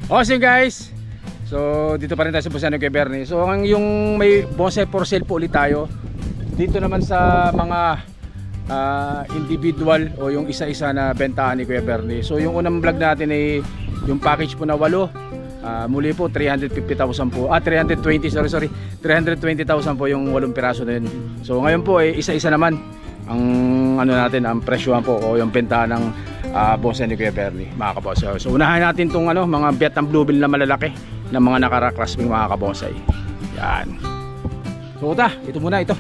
Awesome guys. So dito pa rin tayo sa Bonsai ni Kuya Bernie. So yung may bonsai for sale po ulit tayo. Dito naman sa mga individual o yung isa-isa na bentahan ni Kuya Bernie. So yung unang vlog natin ay yung package po na 8. Muli po 350,000 po. 320,000 po yung 8 piraso na yun. So ngayon po ay isa-isa naman ang ano natin, ang presyohan po o yung bentahan ng bonsai ni Kuya Bernie, mga kabonsai. So unahin natin tong mga Vietnam Bluebill na malalaki na mga naka-clasping, mga kabonsai. Yan. So ito muna, ito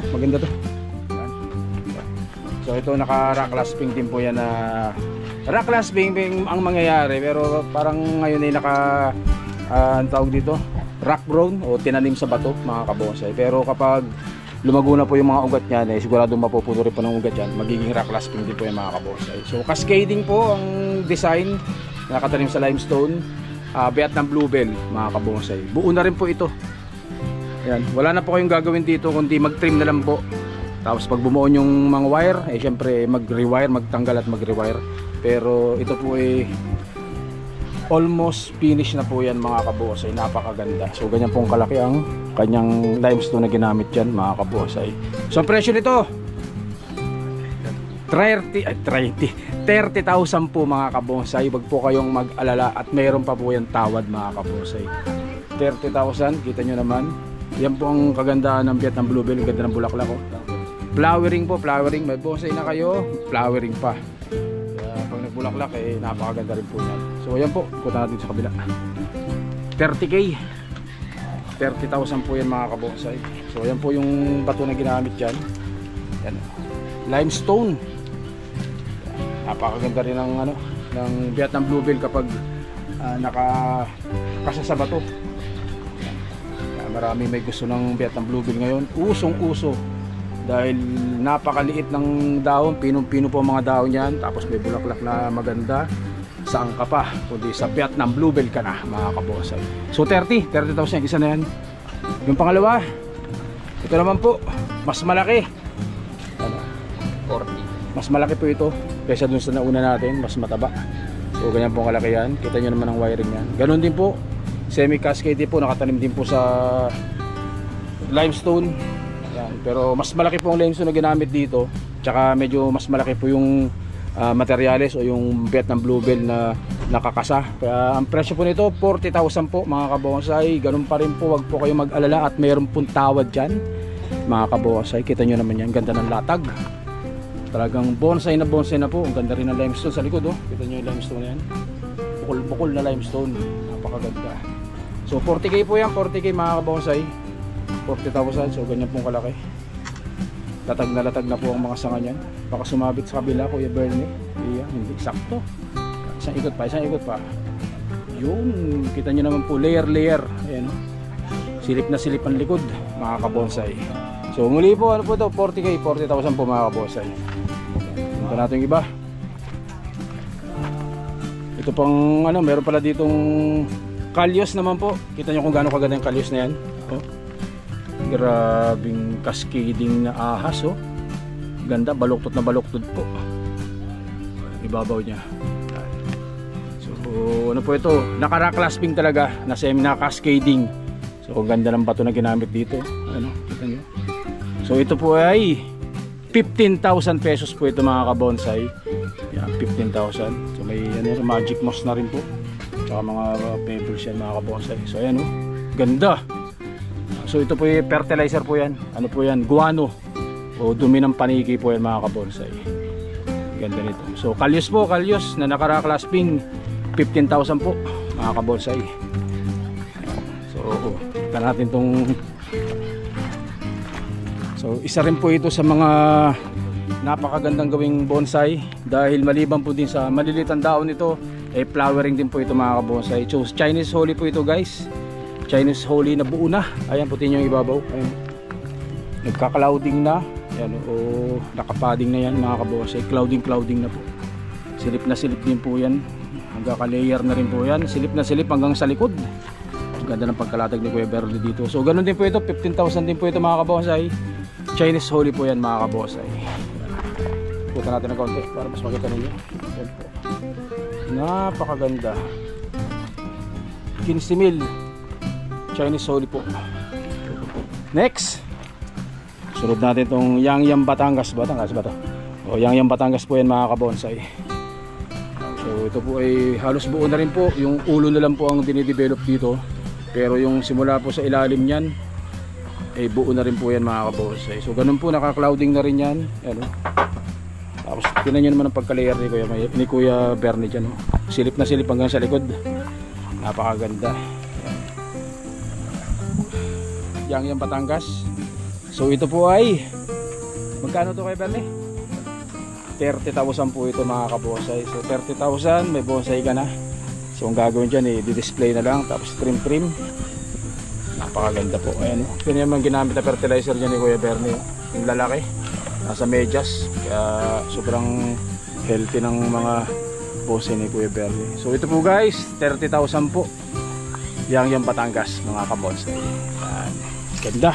maganda to. Yan. So ito naka-clasping din po yan na rock clasping ang mangyayari, pero parang ngayon ay ang tawag dito, rock grown o tinanim sa bato, mga kabonsai. Pero kapag lumago na po yung mga ugat niyan, sigurado mapupuno rin po ng ugat yan, magiging rock clasping din po yung mga kabonsai. So cascading po ang design, nakatanim sa limestone, Vietnam Bluebill, mga kabonsai. Buo na rin po ito. Ayan, wala na po kayong gagawin dito kundi mag-trim na lang po. Tapos pag bumuon yung mga wire, syempre mag-rewire, magtanggal at mag-rewire. Pero ito po almost finish na po yan, mga kabonsai. Napakaganda. So ganyan pong kalaki ang kanyang limestone na ginamit dyan, mga kabonsai. So ang presyo nito 30,000 po, mga kabonsai. Wag po kayong mag-alala at mayroon pa po yan tawad, mga kabonsai. 30,000, kita nyo naman. Yan po ang kagandahan ng Vietnam Bluebill. Ang ganda ng bulaklak ko. Flowering po, flowering. May bonsai na kayo, flowering pa. Pag nagbulaklak napakaganda rin po yan. So ayan po, ikutan natin sa kabila. 30,000 po yan, mga kabonsai. So ayan po yung bato na ginamit dyan. Yan. Limestone. Napakaganda rin ng Vietnam Bluebill kapag nakakasa sa bato. Marami may gusto ng Vietnam Bluebill ngayon. Usong-uso. Dahil napakaliit ng dahon, pinong-pino po ang mga dahon yan, tapos may bulaklak na maganda. Saan ka pa kundi sa Vietnam Bluebill ka na, mga kabonsai. So 30,000 isa na yan. Yung pangalawa, ito naman po, mas malaki. 40. Mas malaki po ito kaysa dun sa nauna natin, mas mataba. So ganyan po kalaki yan. Kita nyo naman ang wiring yan. Ganon din po, semi-cascade po, nakatanim din po sa limestone. Pero mas malaki po ang limestone na ginamit dito, tsaka medyo mas malaki po yung materyales o yung Vietnam Bluebill na nakakasa. Kaya ang presyo po nito 40,000 po, mga kabonsai. Ganun pa rin po, wag po kayo mag-alala at mayroon pong tawad dyan, mga kabonsai. Kita nyo naman yan, ganda ng latag. Talagang bonsai na po. Ang ganda rin ng limestone sa likod, kita nyo yung limestone na yan, bukol-bukol na limestone, napakaganda. So 40,000 po yan, 40,000, mga kabonsai. 40,000, so ganyan pong kalaki. Latag na po ang mga sanga niyan. Baka sumabit sa kabila, Kuya Bernie. Hindi, sakto. Isang ikot pa. Yun, kita nyo naman po, layer. Ayan, silip na silip ang likod, mga kabonsai. So muli po, ano po ito, 40,000 po, mga kabonsai. Punta natin yung iba. Ito pang meron pala ditong kalyos naman po. Kita nyo kung gaano kaganda yung kalyos na yan. Grabing cascading na ahas, ganda, baluktot na baluktot po ibabaw niya. So ano po ito, naka-rock clasping talaga na semi na cascading. So ganda ng bato na ginamit dito, kita nyo. So ito po ay 15,000 pesos po ito, mga kabonsai. Yan, 15,000. So may magic moss na rin po, tsaka mga pebbles yan, mga kabonsai. So ayan, ganda. So ito po yung fertilizer po yan. Ano po yan? Guano o dumi ng paniki po yan, mga kabonsai. Ganda nito. So kalyos na naka-rock clasping, 15,000 po, mga kabonsai. So kita natin tong. So isa rin po ito sa mga napakagandang gawing bonsai, dahil maliban po din sa maliliit ang daon nito, flowering din po ito, mga kabonsai. So Chinese Holly po ito, guys. Chinese Holly na buo na. Ayan, puti nyo yung ibabaw. Ayan. Nagka-clouding na. Ayan, nakapadding na yan, mga kabonsai. Clouding na po. Silip na silip din po yan. Hanggang ka-layer na rin po yan. Silip na silip hanggang sa likod. Ganda ng pagkalatag ni Kuya Bernie dito. So ganun din po ito. 15,000 din po ito, mga kabonsai. Chinese Holly po yan, mga kabonsai. Puta natin ng konti para mas makita ninyo. Napakaganda. 15 mil Chinese Holy po. Next, sunod natin itong Yang Batangas ba to? O Yang Batangas po yan mga kabonsai. So ito po ay halos buo na rin po, yung ulo na lang po ang dinidevelop dito, pero yung simula po sa ilalim niyan ay buo na rin po yan mga kabonsai. So ganun po, naka-clouding na rin yan. Ano? Tapos tinan nyo naman ang pagka-layer ni Kuya Bernie dyan. Silip na silip hanggang sa likod. Napakaganda. Yang Batangas. So ito po ay magkano to kay Bernie? 30,000 po ito mga kabonsai. So 30,000 may bonsai ka na. So ang gagawin dyan i-display na lang, tapos trim. Napakaganda po. Ayan, ito naman ginamit na fertilizer dyan ni Kuya Bernie. Yung lalaki nasa medyas, kaya sobrang healthy ng mga bonsai ni Kuya Bernie. So ito po guys, 30,000 po Yang Batangas mga kabonsai. Ayan, ganda.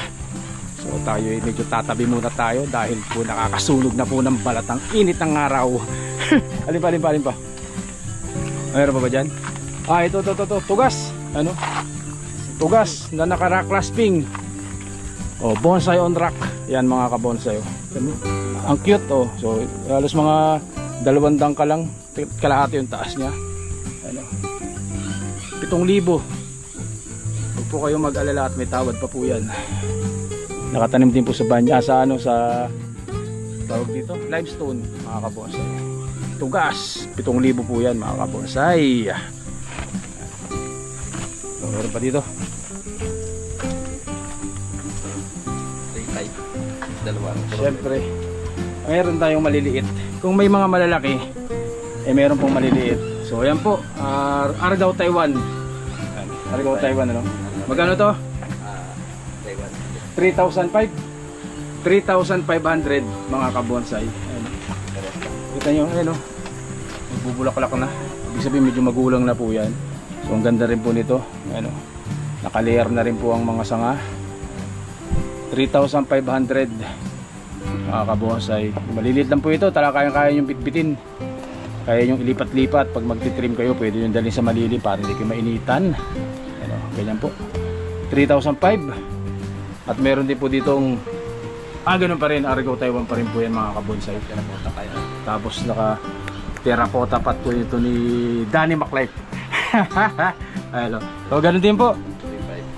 So tayo medyo tatabi muna tayo dahil po nakakasunog na po ng balat ang init ng araw. alin pa. Mayroon pa ba dyan? Ito, tugas. Ano? Tugas na naka-rock clasping. Bonsai on rock. Yan mga kabonsai. Ang cute So halos mga 2 dangka lang, kalahati yung taas niya. Ano? 7,000. Huwag po kayo mag-alala at may tawad pa po yan. Nakatanim din po sa banya, sa tawag dito, limestone mga kabonsai. Tugas, 7,000 po yan mga kabonsai. Meron pa dito. 2. Siyempre, meron tayong maliliit. Kung may mga malalaki, meron pong maliliit. So ayan po, Argao Taiwan. Argao Taiwan, ano? Magkano to? 3,500 mga kabonsai. Kita nyo, nagbubulaklak na. Ibig sabihin medyo magulang na po yan. So ang ganda rin po nito. Naka-layer na rin po ang mga sanga. 3,500 mga kabonsai. Maliliit lang po ito, kaya yung bitbitin. Kaya yung ilipat-lipat. Pag magtitrim kayo, pwede yung dalhin sa malili para hindi kayo mainitan. Ganyan po, 3,500. At meron din po ditong ganun pa rin, Argao Taiwan pa rin po yan mga kabonsai. Tapos naka terracotta pat po ito ni Danny MacLife. So ganun din po,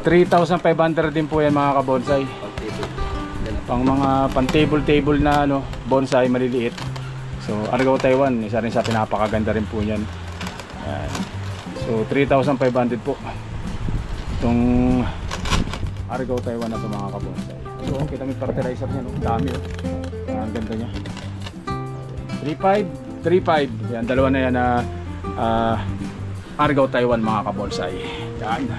3,500 din po yan mga kabonsai. Pang mga pan-table na bonsai maliliit. So Argao Taiwan, isa rin sa pinapakaganda rin po yan. So 3,500 po itong Argao Taiwan na ito mga kabonsai. So kita may fertilizer niya, dami ang ganda niya. 3,500. Yan, dalawa na yan na Argao Taiwan mga kabonsai. Yan.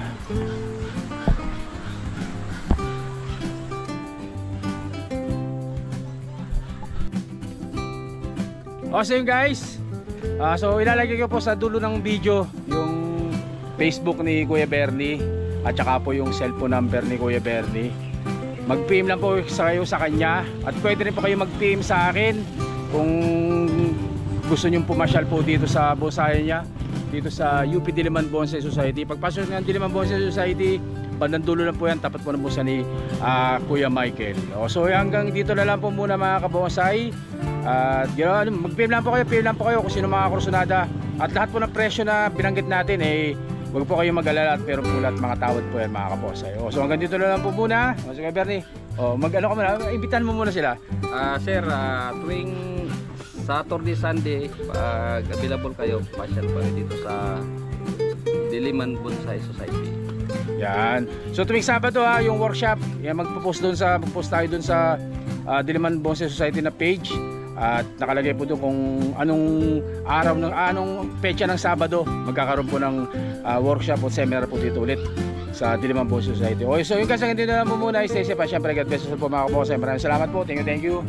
So yun guys, so ilalagay ko po sa dulo ng video yung Facebook ni Kuya Bernie at saka po yung cellphone number ni Kuya Bernie. Mag-PM lang po kayo sa kanya at pwede rin po kayo mag-PM sa akin kung gusto nyong pumasyal po dito sa bonsai niya, dito sa UP Diliman Bonsai Society. Pagpasok ng Diliman Bonsai Society, bandang dulo lang po yan, tapat po na po sa ni Kuya Michael. So hanggang dito na lang po muna mga kabonsai. At mag-PM lang po kayo kung sino mga kursunada. At lahat po ng presyo na binanggit natin huwag po kayong mag-alala at pero po lahat mga tawad po yan mga kabonsai. So hanggang dito na lang po muna. So kay Bernie, mag-ano ka muna, imbitahan mo muna sila. Sir, tuwing Saturday, Sunday, pag available kayo, pasyal pa rin dito sa Diliman Bonsai Society. Yan. So tuwing Sabado yung workshop, magpo-post tayo doon sa Diliman Bonsai Society na page. At nakalagay po doon kung anong araw anong petsa ng Sabado magkakaroon po ng workshop o seminar po dito ulit sa Diliman Bonsai Society. Okay, so yung kasang hindi na lang po muna, stay safe. Siyempre, God bless po mga kabonsai. Maraming salamat po. Thank you.